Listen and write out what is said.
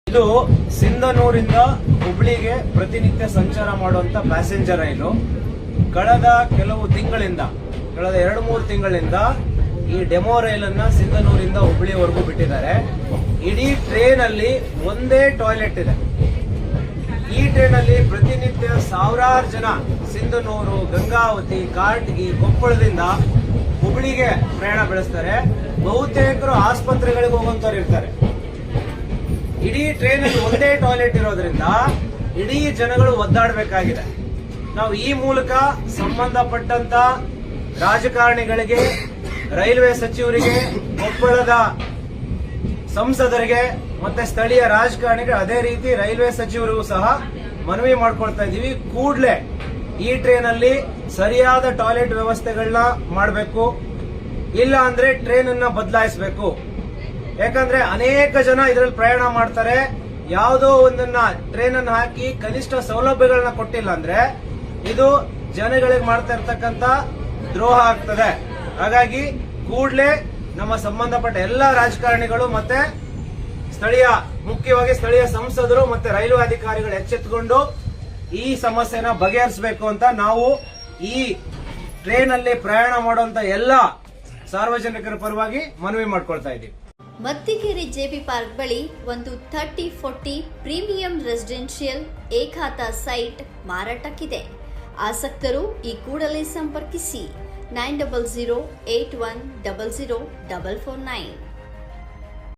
ಇದು ಸಿಂಧನೂರಿಂದ ಹುಬ್ಳಿಗೆ ಪ್ರತಿನಿತ್ಯ ಸಂಚಾರ ಮಾಡುವಂತ ಪ್ಯಾಸೆಂಜರ್ ರೈಲು. ಕಳೆದ ಕೆಲವು ತಿಂಗಳಿಂದ, ಕಳೆದ 2-3 ತಿಂಗಳಿಂದ ಈ ಡೆಮೋ ರೈಲನ್ನ ಸಿಂಧನೂರಿಂದ ಹುಬ್ಳಿವರೆಗೂ ಬಿಟ್ಟಿದ್ದಾರೆ. ಇಡೀ ಟ್ರೈನ್ ಅಲ್ಲಿ ಒಂದೇ ಟಾಯ್ಲೆಟ್ ಇದೆ. ಈ ಟ್ರೈನ್ ಅಲ್ಲಿ ಪ್ರತಿನಿತ್ಯ ಸಾವಿರಾರು ಜನ ಸಿಂಧನೂರು, ಗಂಗಾವತಿ, ಕಾರಟಗಿ, ಕೊಪ್ಪಳದಿಂದ ಹುಬ್ಳಿಗೆ ಪ್ರಯಾಣ ಬೆಳೆಸ್ತಾರೆ. ಬಹುತೇಕರು ಆಸ್ಪತ್ರೆಗಳಿಗೆ ಹೋಗುವಂತವ್ರು ಇರ್ತಾರೆ. ಇಡೀ ಟ್ರೈನ್ ಅಲ್ಲಿ ಒಂದೇ ಟಾಯ್ಲೆಟ್ ಇರೋದ್ರಿಂದ ಇಡೀ ಜನಗಳು ಒದ್ದಾಡಬೇಕಾಗಿದೆ. ನಾವು ಈ ಮೂಲಕ ಸಂಬಂಧಪಟ್ಟಂತ ರಾಜಕಾರಣಿಗಳಿಗೆ, ರೈಲ್ವೆ ಸಚಿವರಿಗೆ, ಕೊಪ್ಪಳದ ಸಂಸದರಿಗೆ ಮತ್ತೆ ಸ್ಥಳೀಯ ರಾಜಕಾರಣಿಗಳು, ಅದೇ ರೀತಿ ರೈಲ್ವೆ ಸಚಿವರಿಗೂ ಸಹ ಮನವಿ ಮಾಡ್ಕೊಳ್ತಾ ಇದ್ದೀವಿ. ಕೂಡಲೇ ಈ ಟ್ರೈನ್ ಅಲ್ಲಿ ಸರಿಯಾದ ಟಾಯ್ಲೆಟ್ ವ್ಯವಸ್ಥೆಗಳನ್ನ ಮಾಡಬೇಕು. ಇಲ್ಲ ಅಂದ್ರೆ ಟ್ರೈನ್ ಅನ್ನ ಬದಲಾಯಿಸಬೇಕು. ಯಾಕಂದ್ರೆ ಅನೇಕ ಜನ ಇದರಲ್ಲಿ ಪ್ರಯಾಣ ಮಾಡ್ತಾರೆ. ಯಾವುದೋ ಒಂದನ್ನ ಟ್ರೈನ್ ಅನ್ನು ಹಾಕಿ ಕನಿಷ್ಠ ಸೌಲಭ್ಯಗಳನ್ನ ಕೊಟ್ಟಿಲ್ಲ ಅಂದ್ರೆ ಇದು ಜನಗಳಿಗೆ ಮಾಡ್ತಾ ಇರ್ತಕ್ಕಂತ ದ್ರೋಹ ಆಗ್ತದೆ. ಹಾಗಾಗಿ ಕೂಡಲೇ ನಮ್ಮ ಸಂಬಂಧಪಟ್ಟ ಎಲ್ಲ ರಾಜಕಾರಣಿಗಳು ಮತ್ತೆ ಮುಖ್ಯವಾಗಿ ಸ್ಥಳೀಯ ಸಂಸದರು ಮತ್ತೆ ರೈಲ್ವೆ ಅಧಿಕಾರಿಗಳು ಎಚ್ಚೆತ್ತುಕೊಂಡು ಈ ಸಮಸ್ಯೆನ ಬಗೆಹರಿಸಬೇಕು ಅಂತ ನಾವು ಈ ಟ್ರೈನ್ ಅಲ್ಲಿ ಪ್ರಯಾಣ ಮಾಡುವಂತ ಎಲ್ಲ ಸಾರ್ವಜನಿಕರ ಪರವಾಗಿ ಮನವಿ ಮಾಡ್ಕೊಳ್ತಾ ಇದ್ದೀವಿ. ಮತ್ತಿಕೆರೆ ಜೆಪಿ ಪಾರ್ಕ್ ಬಳಿ ಒಂದು 30-40 ಪ್ರೀಮಿಯಂ ರೆಸಿಡೆನ್ಷಿಯಲ್ ಏಕಾತ ಸೈಟ್ ಮಾರಾಟಕ್ಕಿದೆ. ಆಸಕ್ತರು ಈ ಕೂಡಲೇ ಸಂಪರ್ಕಿಸಿ 9008100449.